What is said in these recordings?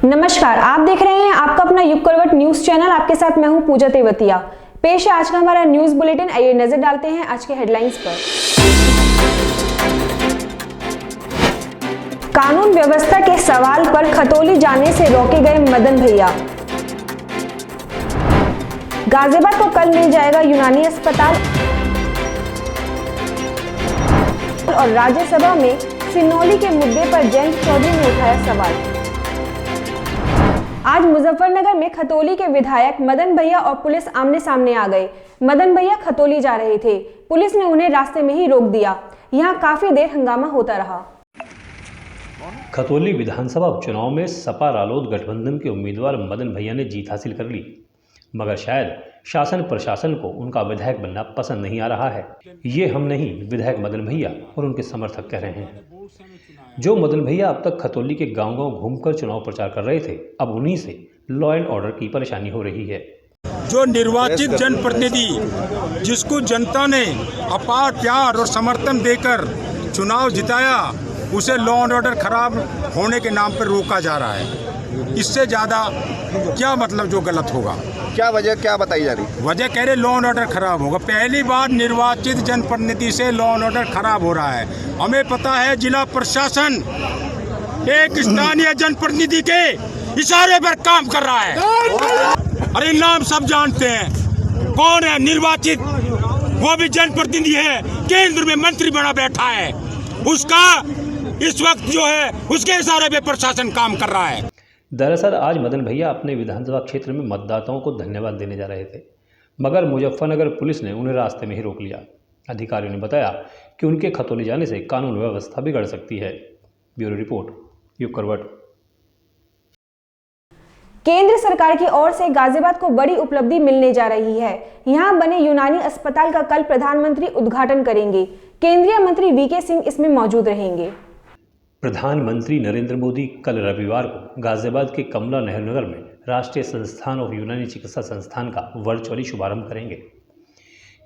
नमस्कार, आप देख रहे हैं आपका अपना युग करवट न्यूज चैनल। आपके साथ मैं हूं पूजा तेवतिया। पेश है आज का हमारा न्यूज बुलेटिन। आइए नजर डालते हैं आज के हेडलाइंस पर। कानून व्यवस्था के सवाल पर खतौली जाने से रोके गए मदन भैया। गाजियाबाद को कल मिल जाएगा यूनानी अस्पताल। और राज्यसभा में सिनोली के मुद्दे पर जयंत चौधरी ने उठाया सवाल। आज मुजफ्फरनगर में खतौली के विधायक मदन भैया और पुलिस आमने सामने आ गए। मदन भैया खतौली जा रहे थे, पुलिस ने उन्हें रास्ते में ही रोक दिया। यहां काफी देर हंगामा होता रहा। खतौली विधानसभा उपचुनाव में सपा रालोद गठबंधन के उम्मीदवार मदन भैया ने जीत हासिल कर ली, मगर शायद शासन प्रशासन को उनका विधायक बनना पसंद नहीं आ रहा है। ये हम नहीं, विधायक मदन भैया और उनके समर्थक कह रहे हैं। जो मदन भैया अब तक खतौली के गांव-गांव घूमकर चुनाव प्रचार कर रहे थे, अब उन्हीं से लॉ एंड ऑर्डर की परेशानी हो रही है। जो निर्वाचित जनप्रतिनिधि जिसको जनता ने अपार प्यार और समर्थन देकर चुनाव जिताया, उसे लॉ एंड ऑर्डर खराब होने के नाम पर रोका जा रहा है। इससे ज़्यादा क्या मतलब जो गलत होगा? क्या वजह क्या बताई जा रही? वजह कह रहे लॉ एंड ऑर्डर खराब होगा। पहली बार निर्वाचित जनप्रतिनिधि से लॉ एंड ऑर्डर खराब हो रहा है। हमें पता है जिला प्रशासन एक स्थानीय जनप्रतिनिधि के इशारे पर काम कर रहा है। अरे नाम सब जानते हैं, कौन है निर्वाचित, वो भी जनप्रतिनिधि है, केंद्र में मंत्री बना बैठा है। उसका इस वक्त जो है उसके इशारे पे प्रशासन काम कर रहा है। दरअसल आज मदन भैया अपने विधानसभा क्षेत्र में मतदाताओं को धन्यवाद देने जा रहे थे, मगर मुजफ्फरनगर पुलिस ने उन्हें रास्ते में ही रोक लिया। अधिकारियों ने बताया कि उनके खतौली जाने से कानून व्यवस्था बिगड़ सकती है। ब्यूरो रिपोर्ट, युग करवट। केंद्र सरकार की ओर से गाजियाबाद को बड़ी उपलब्धि मिलने जा रही है। यहां बने यूनानी अस्पताल का कल प्रधानमंत्री उद्घाटन करेंगे। केंद्रीय मंत्री वीके सिंह इसमें मौजूद रहेंगे। प्रधानमंत्री नरेंद्र मोदी कल रविवार को गाजियाबाद के कमला नेहरू नगर में राष्ट्रीय संस्थान ऑफ यूनानी चिकित्सा संस्थान का वर्चुअली शुभारंभ करेंगे।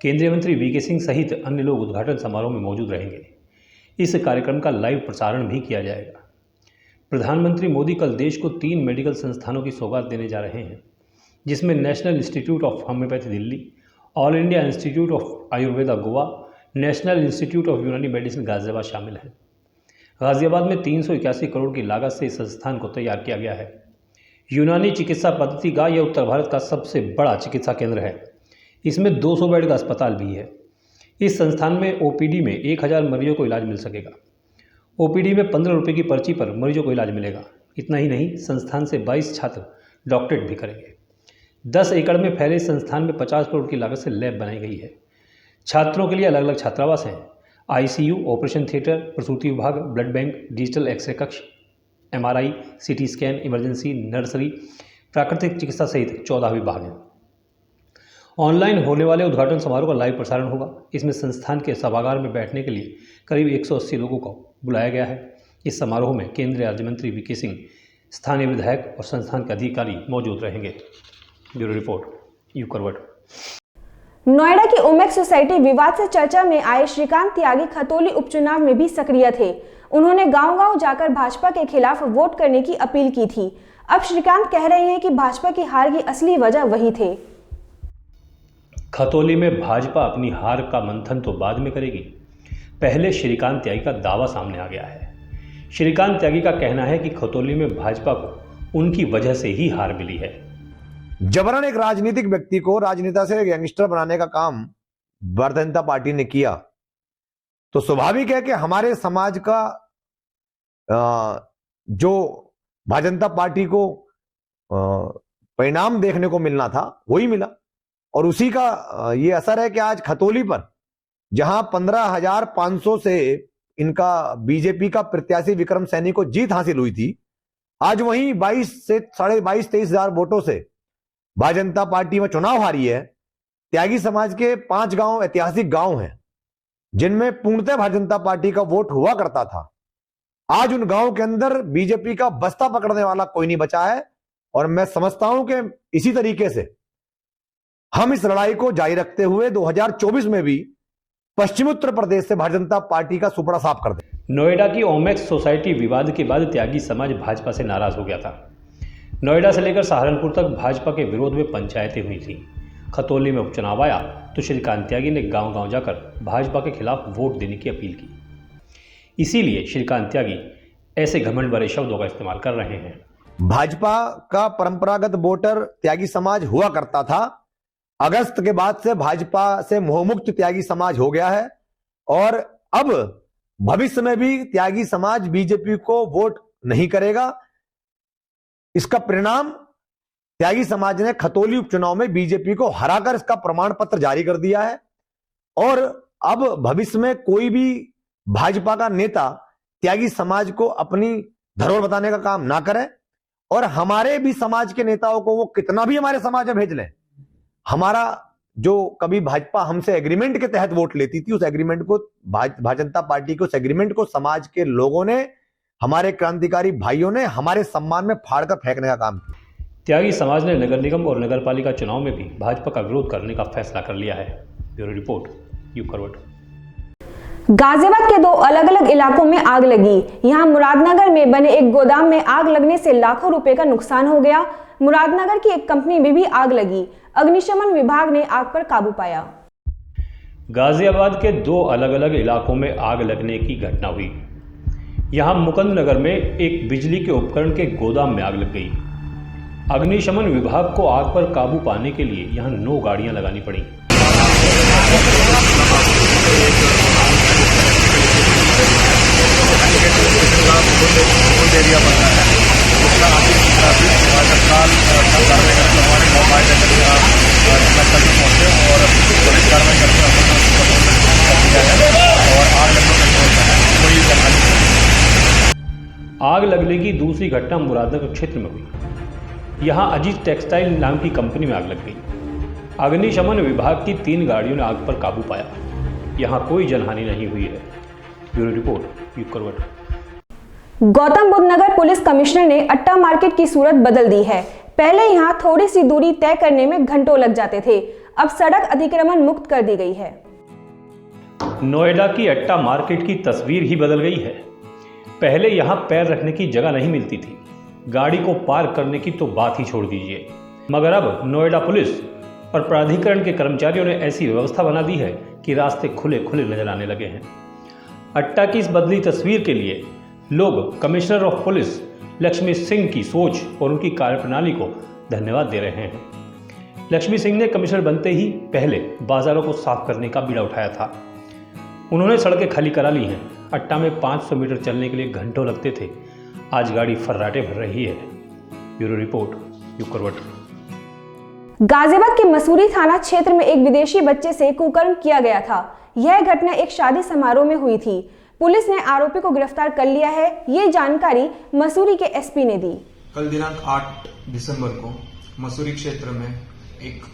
केंद्रीय मंत्री वीके सिंह सहित अन्य लोग उद्घाटन समारोह में मौजूद रहेंगे। इस कार्यक्रम का लाइव प्रसारण भी किया जाएगा। प्रधानमंत्री मोदी कल देश को 3 मेडिकल संस्थानों की सौगात देने जा रहे हैं, जिसमें national institute of homeopathy Delhi, all India institute of Ayurveda Goa, national institute of यूनानी मेडिसिन गाजियाबाद शामिल हैं। गाजियाबाद में 381 करोड़ की लागत से इस संस्थान को तैयार किया गया है। यूनानी चिकित्सा पद्धति का यह उत्तर भारत का सबसे बड़ा चिकित्सा केंद्र है। इसमें 200 बेड का अस्पताल भी है। इस संस्थान में ओपीडी में 1000 मरीजों को इलाज मिल सकेगा। ओपीडी में 15 रुपये की पर्ची पर मरीजों को इलाज मिलेगा। इतना ही नहीं, संस्थान से 22 छात्र डॉक्टरेट भी करेंगे। 10 एकड़ में फैले संस्थान में 50 करोड़ की लागत से लैब बनाई गई है। छात्रों के लिए अलग अलग छात्रावास हैं। आईसीयू, ऑपरेशन थिएटर, प्रसूति विभाग, ब्लड बैंक, डिजिटल एक्सरे कक्ष, MRI, CT scan, emergency, nursery, प्राकृतिक चिकित्सा सहित 14 विभाग हैं। ऑनलाइन होने वाले उद्घाटन समारोह का लाइव प्रसारण होगा। इसमें संस्थान के सभागार में बैठने के लिए करीब 180 लोगों को बुलाया गया है। इस समारोह में केंद्रीय राज्य मंत्री वीके सिंह, स्थानीय विधायक और संस्थान के अधिकारी मौजूद रहेंगे। ब्यूरो रिपोर्ट, युग करवट। नोएडा की ओमेक्स सोसाइटी विवाद से चर्चा में आए श्रीकांत त्यागी खतौली उपचुनाव में भी सक्रिय थे। उन्होंने गांव-गांव जाकर भाजपा के खिलाफ वोट करने की अपील की थी। अब श्रीकांत कह रहे हैं कि भाजपा की हार की असली वजह वही थे। खतौली में भाजपा अपनी हार का मंथन तो बाद में करेगी, पहले श्रीकांत त्यागी का दावा सामने आ गया है। श्रीकांत त्यागी का कहना है कि खतौली में भाजपा को उनकी वजह से ही हार मिली है। जबरन एक राजनीतिक व्यक्ति को राजनेता से गैंगस्टर बनाने का काम भारतीय जनता पार्टी ने किया, तो स्वाभाविक है कि हमारे समाज का जो भारतीय जनता पार्टी को परिणाम देखने को मिलना था वही मिला। और उसी का ये असर है कि आज खतौली पर जहां 15,500 से इनका बीजेपी का प्रत्याशी विक्रम सैनी को जीत हासिल हुई थी, आज वहीं 22 से 22,500-23 हजार वोटों से भारतीय जनता पार्टी में चुनाव हारी है। त्यागी समाज के 5 गांव ऐतिहासिक गांव हैं जिनमें पूर्णतः भारतीय जनता पार्टी का वोट हुआ करता था। आज उन गांव के अंदर बीजेपी का बस्ता पकड़ने वाला कोई नहीं बचा है। और मैं समझता हूं कि इसी तरीके से हम इस लड़ाई को जारी रखते हुए 2024 में भी पश्चिमी उत्तर प्रदेश से भारतीय जनता पार्टी का सुपड़ा साफ कर दें। नोएडा की ओमेक्स सोसाइटी विवाद के बाद त्यागी समाज भाजपा से नाराज हो गया था। नोएडा से लेकर सहारनपुर तक भाजपा के विरोध में पंचायतें हुई थी। खतौली में उपचुनाव आया तो श्रीकांत त्यागी ने गांव-गांव जाकर भाजपा के खिलाफ वोट देने की अपील की। इसीलिए श्रीकांत त्यागी ऐसे घमंड भरे शब्दों का इस्तेमाल कर रहे हैं। भाजपा का परंपरागत वोटर त्यागी समाज हुआ करता था। अगस्त के बाद से भाजपा से मोहमुक्त त्यागी समाज हो गया है और अब भविष्य में भी त्यागी समाज बीजेपी को वोट नहीं करेगा। इसका परिणाम त्यागी समाज ने खतौली उपचुनाव में बीजेपी को हराकर इसका प्रमाण पत्र जारी कर दिया है और अब भविष्य में कोई भी भाजपा का नेता त्यागी समाज को अपनी धरोहर बताने का काम ना करे और हमारे भी समाज के नेताओं को वो कितना भी हमारे समाज में भेज लें, हमारा जो कभी भाजपा हमसे एग्रीमेंट के तहत वोट लेती थी उस एग्रीमेंट को भारतीय जनता पार्टी के उस एग्रीमेंट को समाज के लोगों ने, हमारे क्रांतिकारी भाइयों ने हमारे सम्मान में फाड़कर फेंकने का काम किया। त्यागी समाज ने नगर निगम और नगरपालिका चुनाव में भी भाजपा का विरोध करने का फैसला कर लिया है। ब्यूरो रिपोर्ट, यूप करवट। गाजियाबाद के दो अलग अलग इलाकों में आग लगी। यहां मुरादनगर में बने एक गोदाम में आग लगने से लाखों रुपए का नुकसान हो गया। मुरादनगर की एक कंपनी में भी आग लगी। अग्निशमन विभाग ने आग पर काबू पाया। गाजियाबाद के दो अलग अलग इलाकों में आग लगने की घटना हुई। यहां मुकंद नगर में एक बिजली के उपकरण के गोदाम में आग लग गई। अग्निशमन विभाग को आग पर काबू पाने के लिए यहां 9 गाड़ियां लगानी पड़ी। आग लगने की दूसरी घटना मुरादनगर क्षेत्र में हुई। यहां अजीत टेक्सटाइल नाम की कंपनी में आग लग गई। अग्निशमन विभाग की 3 गाड़ियों ने आग पर काबू पाया। यहां कोई जनहानि नहीं हुई है। ब्यूरो रिपोर्ट, यूप करवट। गौतम बुद्ध नगर पुलिस कमिश्नर ने अट्टा मार्केट की सूरत बदल दी है। पहले यहां थोड़ी सी दूरी तय करने में घंटों लग जाते थे, अब सड़क अतिक्रमण मुक्त कर दी गई है। नोएडा की अट्टा मार्केट की तस्वीर ही बदल गई है। पहले यहां पैर रखने की जगह नहीं मिलती थी, गाड़ी को पार्क करने की तो बात ही छोड़ दीजिए। मगर अब नोएडा पुलिस और प्राधिकरण के कर्मचारियों ने ऐसी व्यवस्था बना दी है कि रास्ते खुले खुले नजर आने लगे हैं। अट्टा की इस बदली तस्वीर के लिए लोग commissioner of police Lakshmi Singh की सोच और उनकी कार्यप्रणाली को धन्यवाद दे रहे हैं। लक्ष्मी सिंह ने कमिश्नर बनते ही पहले बाजारों को साफ करने का बीड़ा उठाया था। उन्होंने सड़कें खाली करा ली हैं। अट्टा में 500 मीटर चलने के लिए घंटों लगते थे, आज गाड़ी फर्राटे भर रही है। ब्यूरो रिपोर्ट, यूप करवट। गाजियाबाद के मसूरी थाना क्षेत्र में एक विदेशी बच्चे से कुकर्म किया गया था। यह घटना एक शादी समारोह में हुई थी। पुलिस ने आरोपी को गिरफ्तार कर लिया है। ये जानकारी मसूरी के एसपी ने दी। कल दिनांक 8 दिसंबर को मसूरी क्षेत्र में एक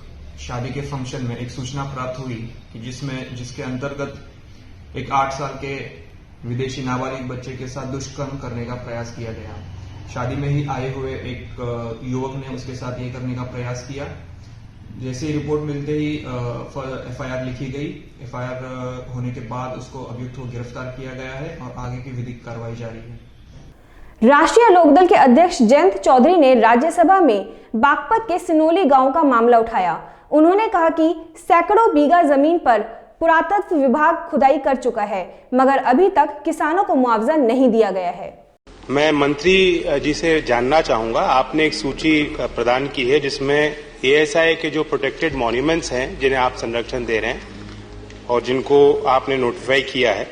शादी के फंक्शन में एक सूचना प्राप्त हुई कि जिसके अंतर्गत एक 8 साल के विदेशी नाबालिग बच्चे के साथ दुष्कर्म करने का प्रयास किया गया। शादी में ही आए हुए एक युवक ने उसके साथ ये करने का प्रयास किया। जैसे ही रिपोर्ट मिलते ही एफआईआर लिखी गई। एफआईआर होने के बाद उसको अभियुक्त को गिरफ्तार किया गया है और आगे की विधिक कार्रवाई जारी है। राष्ट्रीय लोकदल के अध्यक्ष जयंत चौधरी ने राज्यसभा में बागपत के सिनोली गांव का मामला उठाया। उन्होंने कहा कि सैकड़ों बीघा जमीन पर पुरातत्व विभाग खुदाई कर चुका है, मगर अभी तक किसानों को मुआवजा नहीं दिया गया है। मैं मंत्री जी से जानना चाहूंगा, आपने एक सूची प्रदान की है जिसमें एएसआई के जो प्रोटेक्टेड मॉन्यूमेंट्स हैं जिन्हें आप संरक्षण दे रहे हैं और जिनको आपने नोटिफाई किया है,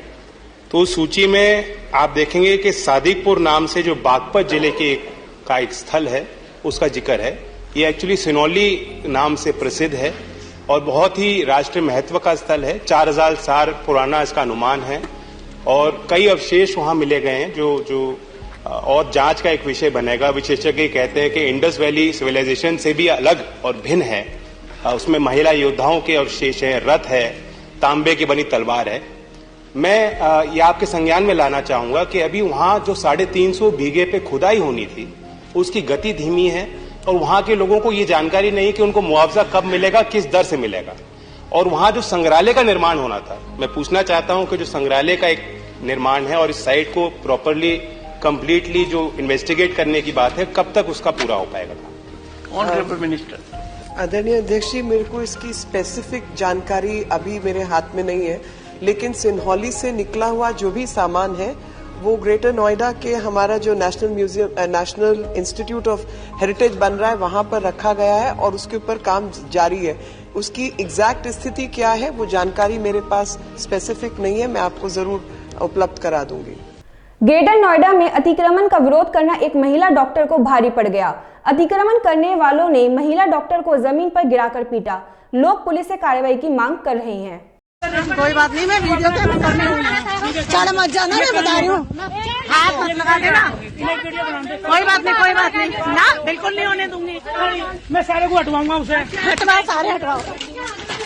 तो उस सूची में आप देखेंगे कि सादिकपुर नाम से जो बागपत जिले के का एक स्थल है उसका जिक्र है। ये एक्चुअली सिनौली नाम से प्रसिद्ध है और बहुत ही राष्ट्रीय महत्व का स्थल है। 4000 साल पुराना इसका अनुमान है और कई अवशेष वहां मिले गए हैं जो और जांच का एक विषय बनेगा। विशेषज्ञ कहते हैं कि इंडस वैली सिविलाइजेशन से भी अलग और भिन्न है। उसमें महिला योद्धाओं के अवशेष हैं, रथ है, तांबे की बनी तलवार है। मैं ये आपके संज्ञान में लाना चाहूंगा कि अभी वहां जो 350 बीघे पे खुदाई होनी थी उसकी गति धीमी है और वहां के लोगों को ये जानकारी नहीं कि उनको मुआवजा कब मिलेगा, किस दर से मिलेगा। और वहां जो संग्रहालय का निर्माण होना था, मैं पूछना चाहता हूं कि जो संग्रहालय का एक निर्माण है और इस साइट को प्रॉपरली कंप्लीटली जो इन्वेस्टिगेट करने की बात है कब तक उसका पूरा हो पाएगा? Honourable minister. आदरणीय अध्यक्ष जी, मेरे को इसकी स्पेसिफिक जानकारी अभी मेरे हाथ में नहीं है, लेकिन सिन्हौली से निकला हुआ जो भी सामान है वो ग्रेटर नोएडा के हमारा जो national museum, national institute of heritage बन रहा है, वहां पर रखा गया है और उसके ऊपर काम जारी है। उसकी एग्जैक्ट स्थिति क्या है वो जानकारी मेरे पास स्पेसिफिक नहीं है, मैं आपको जरूर उपलब्ध करा दूंगी। ग्रेटर नोएडा में अतिक्रमण का विरोध करना एक महिला डॉक्टर को भारी पड़ गया। अतिक्रमण करने वालों ने महिला डॉक्टर को जमीन पर गिराकर पीटा। लोग पुलिस से कार्रवाई की मांग कर रहे हैं। कोई बात नहीं, मैं वीडियो कैम करने हुई हूँ। चल मत जाना, मैं बता रही हूँ, हाथ मत लगा देना। कोई बात नहीं, कोई बात नहीं ना, बिल्कुल नहीं होने दूंगी। मैं सारे को हटवाऊंगा उसे। हटवाओ, सारे हटवाओ,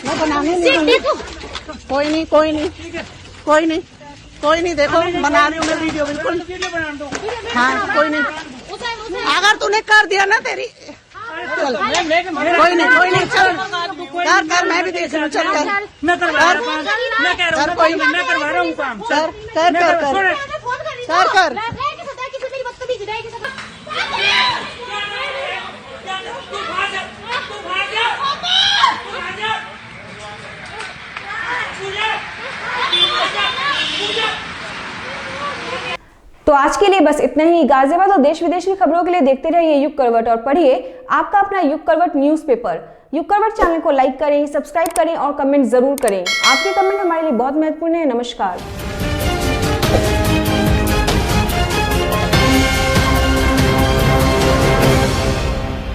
मैं बनाने नहीं दूंगी। कोई नहीं, कोई नहीं, कोई नहीं, कोई नहीं, देखो बना रही हूँ मैं वीडियो, बिल्कुल। हाँ, कोई नहीं, अगर तूने कर दिया ना तेरी, चल कोई नहीं, कोई नहीं, चल कर, मैं भी देख रही हूँ, चल कर, मैं करवा रहा हूँ, मैं कह रहा हूँ, कोई मैं करवा रहा हूँ काम, कर कर कर कर कर कर। तो आज के लिए बस इतना ही। गाजियाबाद और देश विदेश की खबरों के लिए देखते रहिए युग करवट और पढ़िए आपका अपना युग करवट न्यूज़पेपर। युग करवट चैनल को लाइक करें, सब्सक्राइब करें और कमेंट जरूर करें। आपके कमेंट हमारे लिए बहुत महत्वपूर्ण है। नमस्कार।